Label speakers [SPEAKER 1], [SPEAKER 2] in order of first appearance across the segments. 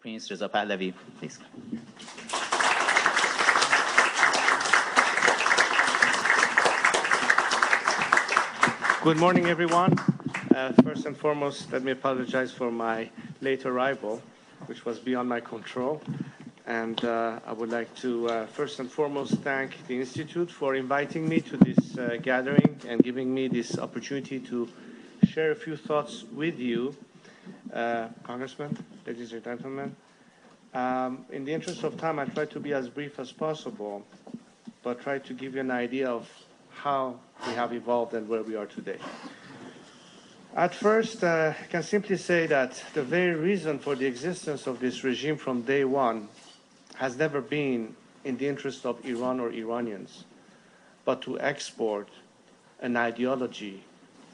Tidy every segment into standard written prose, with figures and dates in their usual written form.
[SPEAKER 1] Prince Reza Pahlavi, please.
[SPEAKER 2] Good morning, everyone. First and foremost, let me apologize for my late arrival, which was beyond my control. And I would like to first and foremost thank the Institute for inviting me to this gathering and giving me this opportunity to share a few thoughts with you, Congressman, ladies and gentlemen. In the interest of time, I'll try to be as brief as possible, but try to give you an idea of how we have evolved and where we are today. At first, I can simply say that the very reason for the existence of this regime from day one has never been in the interest of Iran or Iranians, but to export an ideology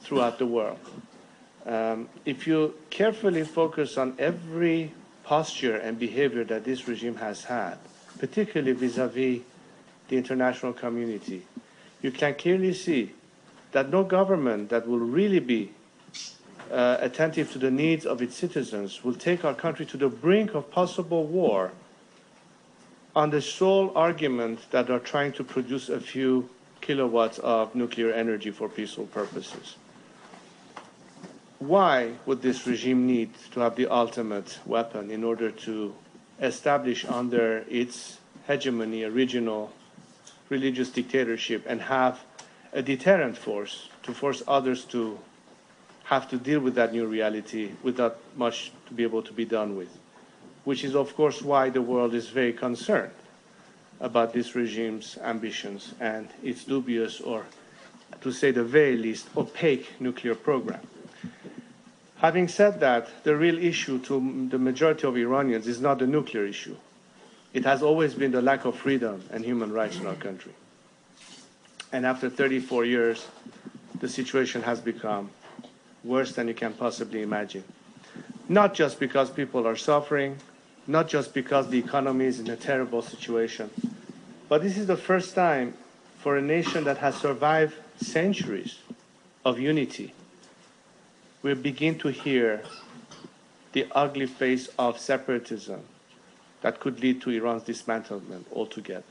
[SPEAKER 2] throughout the world. If you carefully focus on every posture and behavior that this regime has had, particularly vis-à-vis the international community, you can clearly see that no government that will really be attentive to the needs of its citizens will take our country to the brink of possible war on the sole argument that they're trying to produce a few kilowatts of nuclear energy for peaceful purposes. Why would this regime need to have the ultimate weapon in order to establish under its hegemony a regional religious dictatorship and have a deterrent force to force others to have to deal with that new reality without much to be able to be done with? Which is, of course, why the world is very concerned about this regime's ambitions and its dubious, or to say the very least, opaque nuclear program. Having said that, the real issue to the majority of Iranians is not the nuclear issue. It has always been the lack of freedom and human rights in our country. And after 34 years, the situation has become worse than you can possibly imagine. Not just because people are suffering, not just because the economy is in a terrible situation, but this is the first time for a nation that has survived centuries of unity, we begin to hear the ugly face of separatism that could lead to Iran's dismantlement altogether.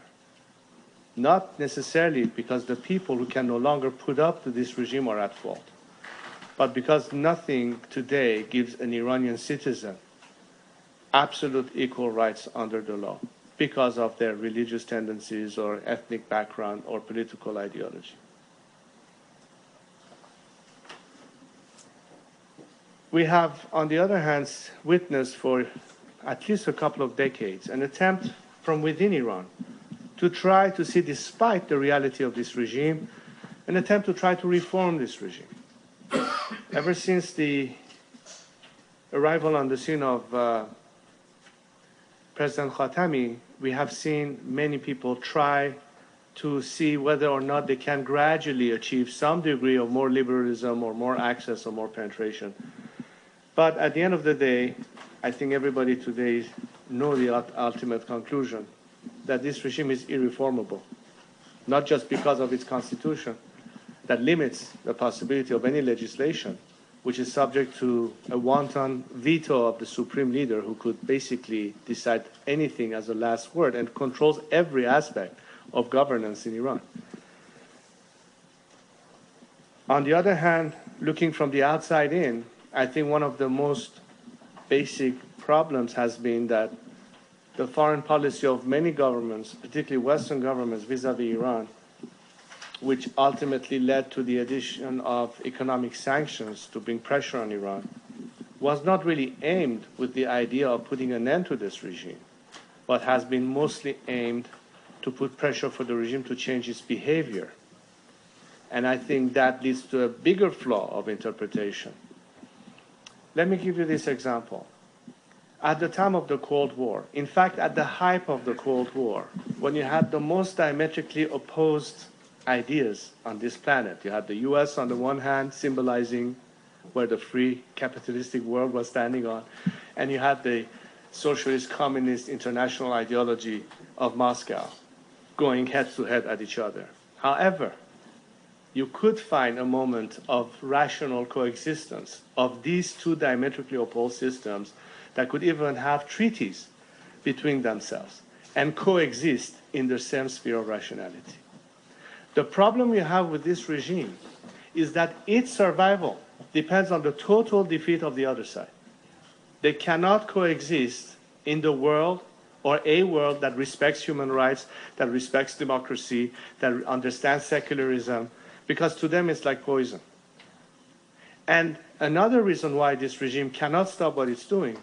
[SPEAKER 2] Not necessarily because the people who can no longer put up to this regime are at fault, but because nothing today gives an Iranian citizen absolute equal rights under the law because of their religious tendencies or ethnic background or political ideology. We have, on the other hand, witnessed for at least a couple of decades an attempt from within Iran to try to see, despite the reality of this regime, an attempt to try to reform this regime. Ever since the arrival on the scene of President Khatami, we have seen many people try to see whether or not they can gradually achieve some degree of more liberalism or more access or more penetration. But at the end of the day, I think everybody today knows the ultimate conclusion, that this regime is irreformable, not just because of its constitution that limits the possibility of any legislation, which is subject to a wanton veto of the supreme leader who could basically decide anything as a last word and controls every aspect of governance in Iran. On the other hand, looking from the outside in, I think one of the most basic problems has been that the foreign policy of many governments, particularly Western governments vis-à-vis Iran, which ultimately led to the addition of economic sanctions to bring pressure on Iran, was not really aimed with the idea of putting an end to this regime, but has been mostly aimed to put pressure for the regime to change its behavior. And I think that leads to a bigger flaw of interpretation. Let me give you this example. At the time of the Cold War, in fact, at the height of the Cold War, when you had the most diametrically opposed ideas on this planet, you had the US on the one hand, symbolizing where the free capitalistic world was standing on, and you had the socialist communist international ideology of Moscow going head to head at each other. However, you could find a moment of rational coexistence of these two diametrically opposed systems that could even have treaties between themselves and coexist in the same sphere of rationality. The problem we have with this regime is that its survival depends on the total defeat of the other side. They cannot coexist in the world, or a world that respects human rights, that respects democracy, that understands secularism, because to them it's like poison. And another reason why this regime cannot stop what it's doing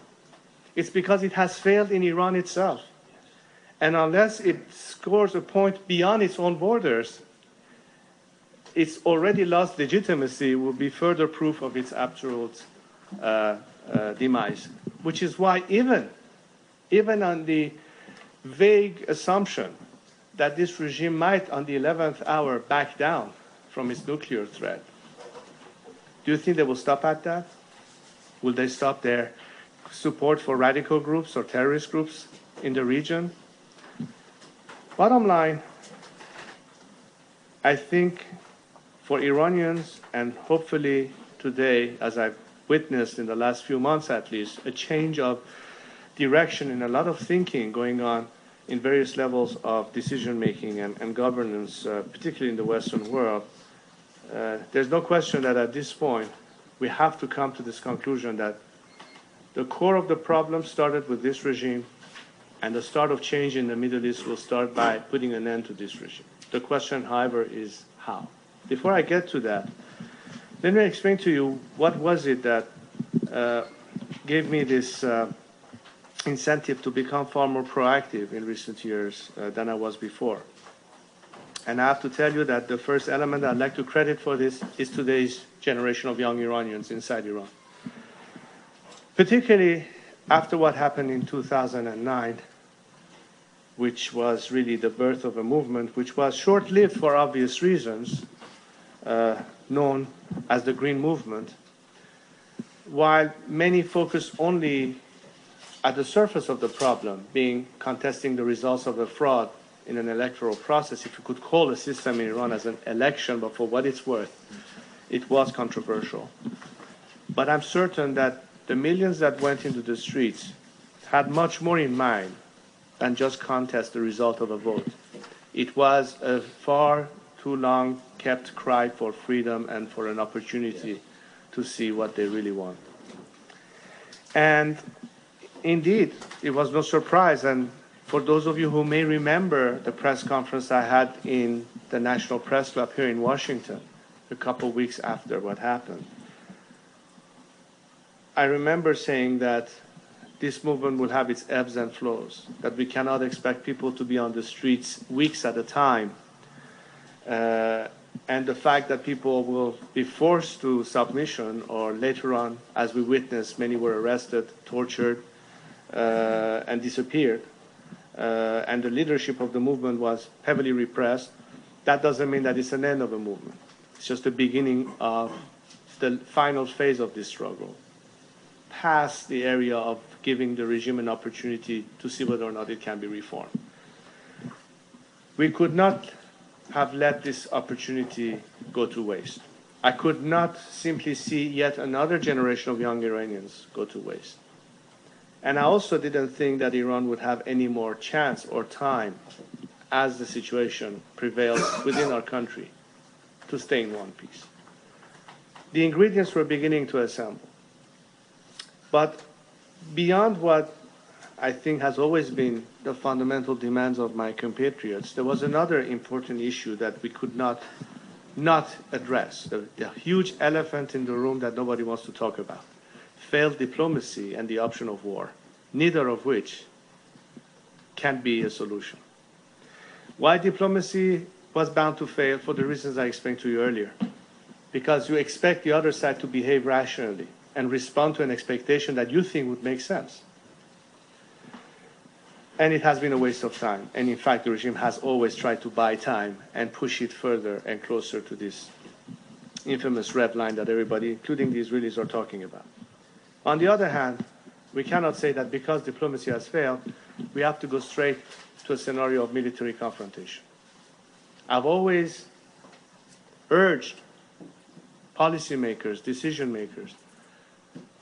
[SPEAKER 2] is because it has failed in Iran itself. And unless it scores a point beyond its own borders, its already lost legitimacy will be further proof of its absolute demise. Which is why even on the vague assumption that this regime might, on the 11th hour, back down from its nuclear threat, do you think they will stop at that? Will they stop their support for radical groups or terrorist groups in the region? Bottom line, I think for Iranians, and hopefully today, as I've witnessed in the last few months at least, a change of direction in a lot of thinking going on in various levels of decision-making and governance, particularly in the Western world. There's no question that at this point, we have to come to this conclusion that the core of the problem started with this regime, and the start of change in the Middle East will start by putting an end to this regime. The question, however, is how. Before I get to that, let me explain to you what was it that gave me this incentive to become far more proactive in recent years than I was before. And I have to tell you that the first element I'd like to credit for this is today's generation of young Iranians inside Iran. Particularly after what happened in 2009, which was really the birth of a movement which was short-lived for obvious reasons, known as the Green Movement. While many focus only at the surface of the problem, being contesting the results of a fraud in an electoral process, if you could call a system in Iran as an election, but for what it's worth, it was controversial. But I'm certain that the millions that went into the streets had much more in mind than just contest the result of a vote. It was a far too long kept cry for freedom and for an opportunity to see what they really want. And indeed, it was no surprise. And for those of you who may remember the press conference I had in the National Press Club here in Washington a couple weeks after what happened, I remember saying that this movement will have its ebbs and flows, that we cannot expect people to be on the streets weeks at a time. And the fact that people will be forced to submission, or later on, as we witnessed, many were arrested, tortured, and disappeared. And the leadership of the movement was heavily repressed. That doesn't mean that it's an end of a movement. It's just the beginning of the final phase of this struggle, past the area of giving the regime an opportunity to see whether or not it can be reformed. We could not have let this opportunity go to waste. I could not simply see yet another generation of young Iranians go to waste. And I also didn't think that Iran would have any more chance or time, as the situation prevails within our country, to stay in one piece. The ingredients were beginning to assemble. But beyond what I think has always been the fundamental demands of my compatriots, there was another important issue that we could not address, the huge elephant in the room that nobody wants to talk about: failed diplomacy and the option of war, neither of which can be a solution. Why diplomacy was bound to fail? For the reasons I explained to you earlier. Because you expect the other side to behave rationally and respond to an expectation that you think would make sense. And it has been a waste of time. And in fact, the regime has always tried to buy time and push it further and closer to this infamous red line that everybody, including the Israelis, are talking about. On the other hand, we cannot say that because diplomacy has failed, we have to go straight to a scenario of military confrontation. I've always urged policymakers, decision makers,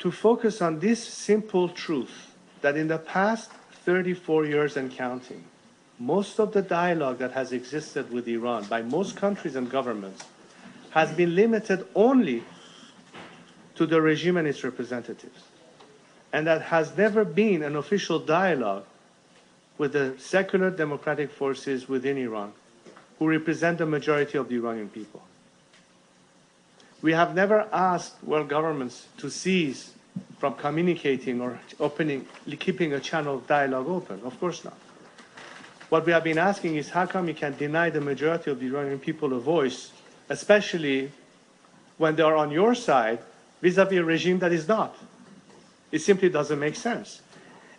[SPEAKER 2] to focus on this simple truth, that in the past 34 years and counting, most of the dialogue that has existed with Iran by most countries and governments has been limited only to the regime and its representatives. And that has never been an official dialogue with the secular democratic forces within Iran who represent the majority of the Iranian people. We have never asked world governments to cease from communicating or keeping a channel of dialogue open. Of course not. What we have been asking is how come you can deny the majority of the Iranian people a voice, especially when they are on your side vis-à-vis a regime that is not. It simply doesn't make sense.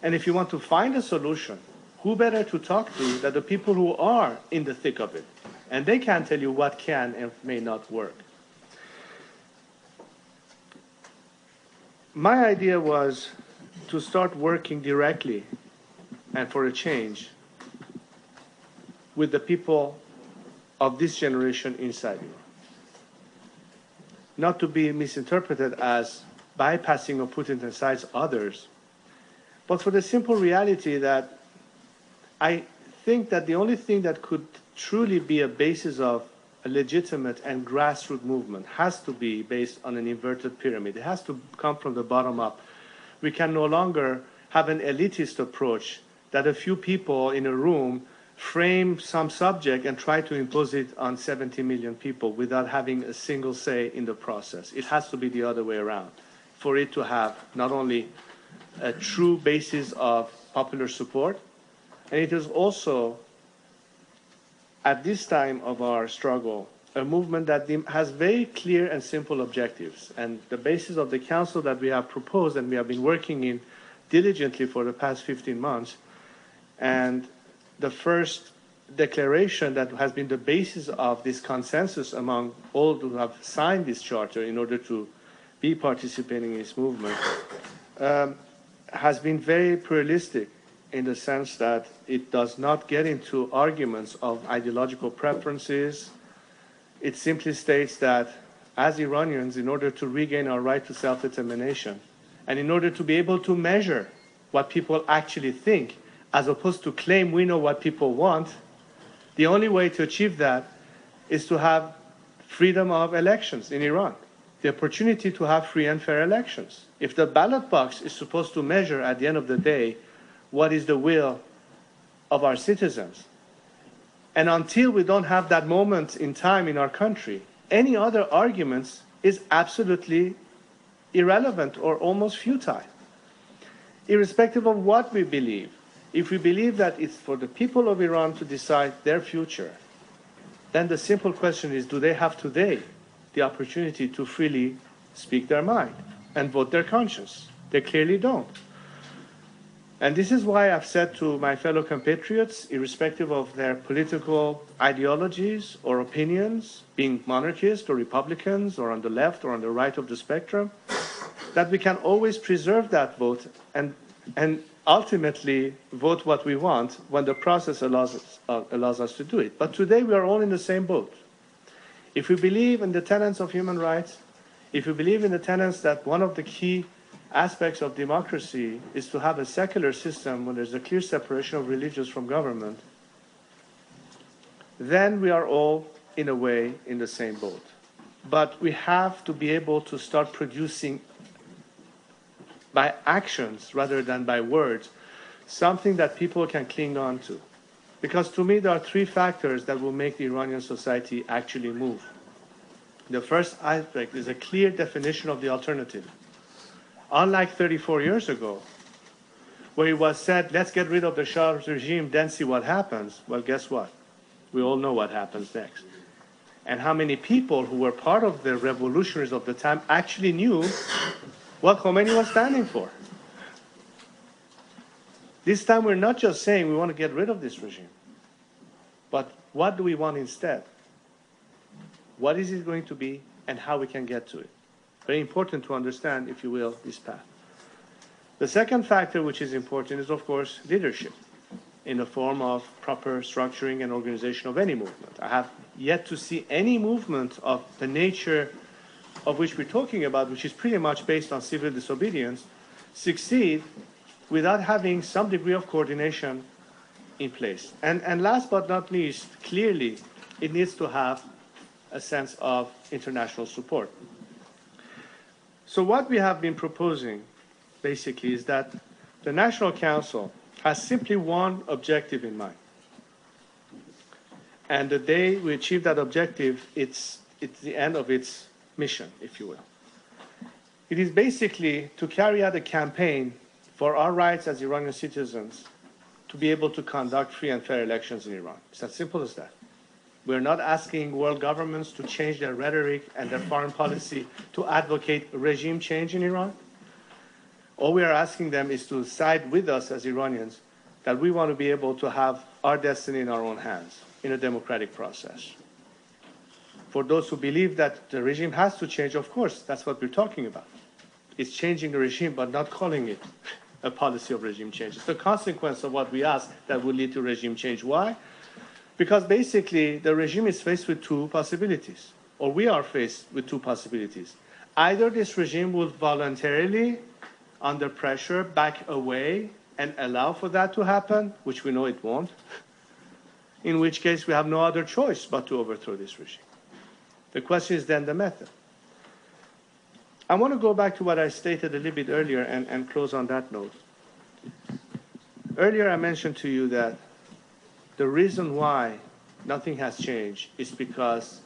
[SPEAKER 2] And if you want to find a solution, who better to talk to than the people who are in the thick of it? And they can tell you what can and may not work. My idea was to start working directly and for a change with the people of this generation inside Iran. Not to be misinterpreted as bypassing or putting aside others, but for the simple reality that I think that the only thing that could truly be a basis of a legitimate and grassroots movement has to be based on an inverted pyramid. It has to come from the bottom up. We can no longer have an elitist approach that a few people in a room frame some subject and try to impose it on 70 million people without having a single say in the process. It has to be the other way around for it to have not only a true basis of popular support, and it is also, at this time of our struggle, a movement that has very clear and simple objectives. And the basis of the council that we have proposed and we have been working in diligently for the past 15 months, and the first declaration that has been the basis of this consensus among all who have signed this charter in order to be participating in this movement, has been very pluralistic in the sense that it does not get into arguments of ideological preferences. It simply states that as Iranians, in order to regain our right to self-determination, and in order to be able to measure what people actually think, as opposed to claim we know what people want, the only way to achieve that is to have freedom of elections in Iran, the opportunity to have free and fair elections. If the ballot box is supposed to measure at the end of the day what is the will of our citizens, and until we don't have that moment in time in our country, any other arguments is absolutely irrelevant or almost futile. Irrespective of what we believe, if we believe that it's for the people of Iran to decide their future, then the simple question is, do they have today the opportunity to freely speak their mind and vote their conscience? They clearly don't. And this is why I've said to my fellow compatriots, irrespective of their political ideologies or opinions, being monarchists or Republicans or on the left or on the right of the spectrum, that we can always preserve that vote and ultimately vote what we want when the process allows us to do it. But today we are all in the same boat. If we believe in the tenets of human rights, if we believe in the tenets that one of the key aspects of democracy is to have a secular system when there's a clear separation of religions from government, then we are all, in a way, in the same boat. But we have to be able to start producing by actions rather than by words, something that people can cling on to. Because to me, there are three factors that will make the Iranian society actually move. The first aspect is a clear definition of the alternative. Unlike 34 years ago, where it was said, let's get rid of the Shah's regime, then see what happens. Well, guess what? We all know what happens next. And how many people who were part of the revolutionaries of the time actually knew what Khomeini was standing for. This time we're not just saying we want to get rid of this regime, but what do we want instead? What is it going to be and how we can get to it? Very important to understand, if you will, this path. The second factor which is important is, of course, leadership in the form of proper structuring and organization of any movement. I have yet to see any movement of the nature of which we're talking about, which is pretty much based on civil disobedience, succeed without having some degree of coordination in place. And last but not least, clearly, it needs to have a sense of international support. So what we have been proposing, basically, is that the National Council has simply one objective in mind. And the day we achieve that objective, it's the end of its mission, if you will. It is basically to carry out a campaign for our rights as Iranian citizens to be able to conduct free and fair elections in Iran. It's as simple as that. We're not asking world governments to change their rhetoric and their foreign policy to advocate regime change in Iran. All we are asking them is to side with us as Iranians that we want to be able to have our destiny in our own hands in a democratic process. For those who believe that the regime has to change, of course, that's what we're talking about. It's changing the regime, but not calling it a policy of regime change. It's the consequence of what we ask that will lead to regime change. Why? Because basically the regime is faced with two possibilities, or we are faced with two possibilities. Either this regime will voluntarily, under pressure, back away and allow for that to happen, which we know it won't, in which case we have no other choice but to overthrow this regime. The question is then the method. I want to go back to what I stated a little bit earlier and close on that note. Earlier I mentioned to you that the reason why nothing has changed is because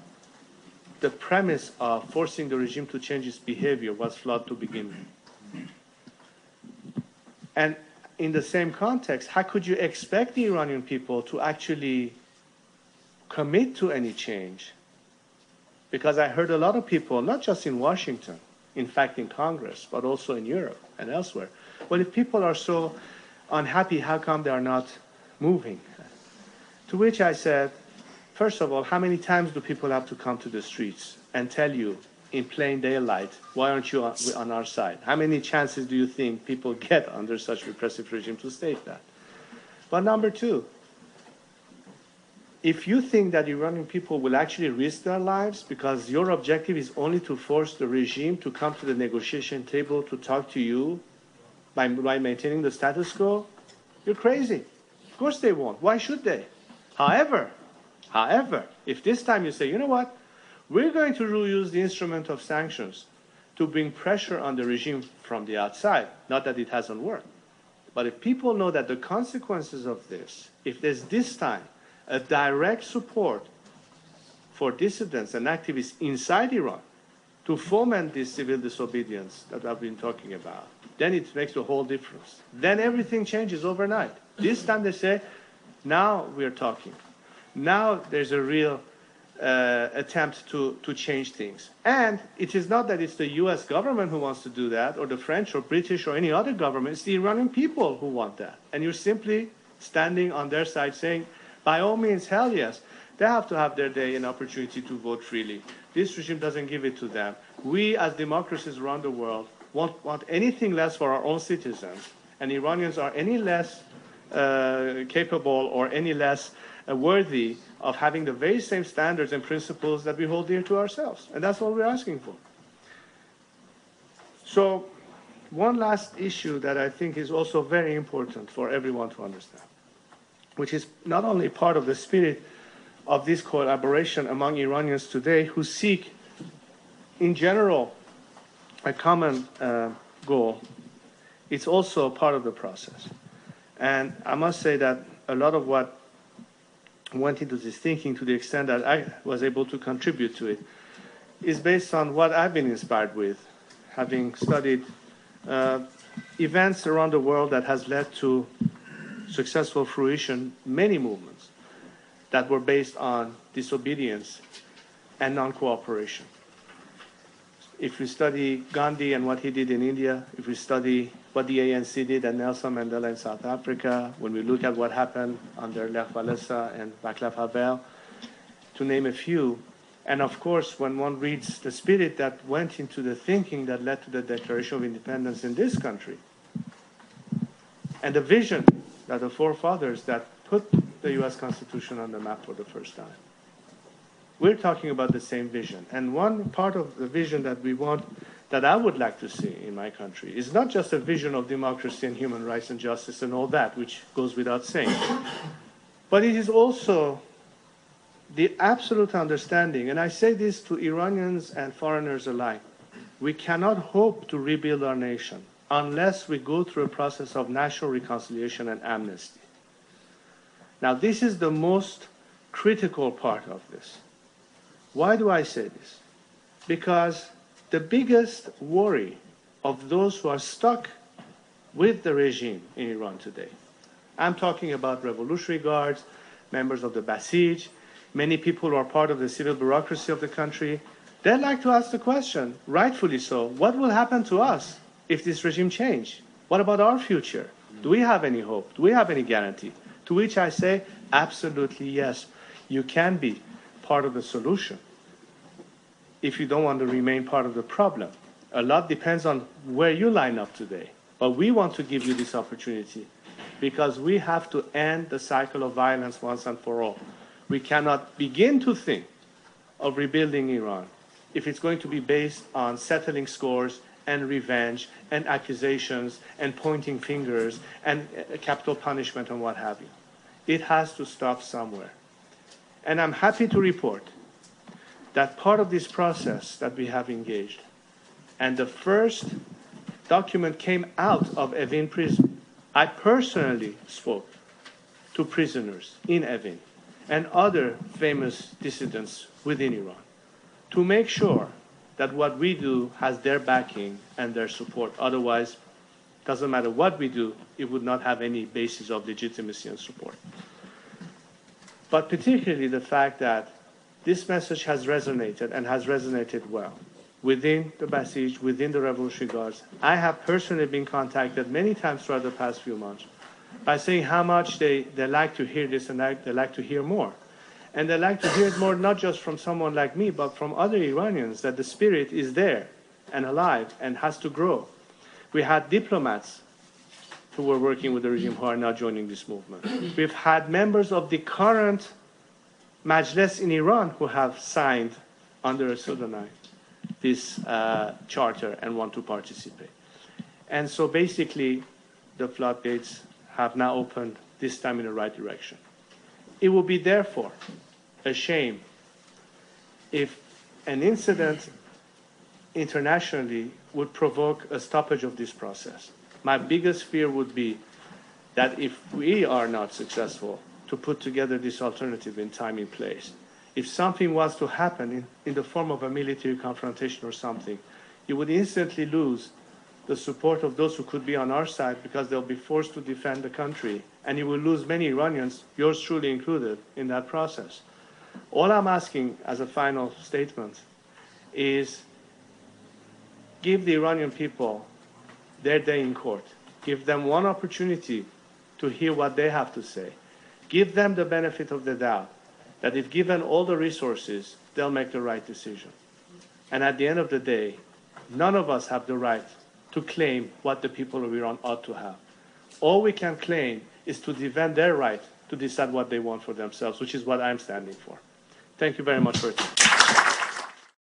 [SPEAKER 2] the premise of forcing the regime to change its behavior was flawed to begin with. And in the same context, how could you expect the Iranian people to actually commit to any change? Because I heard a lot of people, not just in Washington, in fact in Congress, but also in Europe and elsewhere. Well, if people are so unhappy, how come they are not moving? To which I said, first of all, how many times do people have to come to the streets and tell you in plain daylight, why aren't you on our side? How many chances do you think people get under such repressive regime to state that? But number two, if you think that Iranian people will actually risk their lives because your objective is only to force the regime to come to the negotiation table to talk to you by maintaining the status quo, you're crazy. Of course they won't. Why should they? However, if this time you say, you know what, we're going to use the instrument of sanctions to bring pressure on the regime from the outside, not that it hasn't worked, but if people know that the consequences of this, if there's this time a direct support for dissidents and activists inside Iran to foment this civil disobedience that I've been talking about, then it makes a whole difference. Then everything changes overnight. This time they say, now we're talking. Now there's a real attempt to change things. And it is not that it's the US government who wants to do that, or the French or British or any other government. It's the Iranian people who want that. And you're simply standing on their side saying, by all means, hell yes, they have to have their day and opportunity to vote freely. This regime doesn't give it to them. We, as democracies around the world, won't want anything less for our own citizens. And Iranians are any less capable or any less worthy of having the very same standards and principles that we hold dear to ourselves. And that's what we're asking for. So one last issue that I think is also very important for everyone to understand, which is not only part of the spirit of this collaboration among Iranians today who seek, in general, a common goal, it's also part of the process. And I must say that a lot of what went into this thinking, to the extent that I was able to contribute to it, is based on what I've been inspired with, having studied events around the world that has led to successful fruition, many movements that were based on disobedience and non-cooperation. If we study Gandhi and what he did in India, if we study what the ANC did and Nelson Mandela in South Africa, when we look at what happened under Lech Walesa and Václav Havel, to name a few, and of course, when one reads the spirit that went into the thinking that led to the Declaration of Independence in this country, and the vision that the forefathers that put the US Constitution on the map for the first time. We're talking about the same vision. And one part of the vision that we want that I would like to see in my country is not just a vision of democracy and human rights and justice and all that, which goes without saying, but it is also the absolute understanding, and I say this to Iranians and foreigners alike, we cannot hope to rebuild our nation unless we go through a process of national reconciliation and amnesty. Now, this is the most critical part of this. Why do I say this? Because the biggest worry of those who are stuck with the regime in Iran today, I'm talking about Revolutionary Guards, members of the Basij, many people who are part of the civil bureaucracy of the country, they'd like to ask the question, rightfully so, what will happen to us if this regime changes? What about our future? Do we have any hope? Do we have any guarantee? To which I say, absolutely yes. You can be part of the solution if you don't want to remain part of the problem. A lot depends on where you line up today. But we want to give you this opportunity because we have to end the cycle of violence once and for all. We cannot begin to think of rebuilding Iran if it's going to be based on settling scores and revenge and accusations and pointing fingers and capital punishment and what have you. It has to stop somewhere. And I'm happy to report that part of this process that we have engaged, and the first document came out of Evin prison. I personally spoke to prisoners in Evin and other famous dissidents within Iran to make sure that what we do has their backing and their support. Otherwise, it doesn't matter what we do, it would not have any basis of legitimacy and support. But particularly the fact that this message has resonated and has resonated well within the Basij, within the Revolutionary Guards. I have personally been contacted many times throughout the past few months by saying how much they like to hear this and they like to hear more. And they like to hear it more not just from someone like me, but from other Iranians, that the spirit is there and alive and has to grow. We had diplomats who were working with the regime who are now joining this movement. We've had members of the current Majlis in Iran who have signed under a pseudonym this charter and want to participate. And so basically, the floodgates have now opened, this time in the right direction. It would be therefore a shame if an incident internationally would provoke a stoppage of this process. My biggest fear would be that if we are not successful to put together this alternative in time and place, if something was to happen in the form of a military confrontation or something, you would instantly lose the support of those who could be on our side because they'll be forced to defend the country, and you will lose many Iranians, yours truly included, in that process. All I'm asking as a final statement is give the Iranian people their day in court. Give them one opportunity to hear what they have to say. Give them the benefit of the doubt that if given all the resources, they'll make the right decision. And at the end of the day, none of us have the right to claim what the people of Iran ought to have. All we can claim is to defend their right to decide what they want for themselves, which is what I'm standing for. Thank you very much for your time.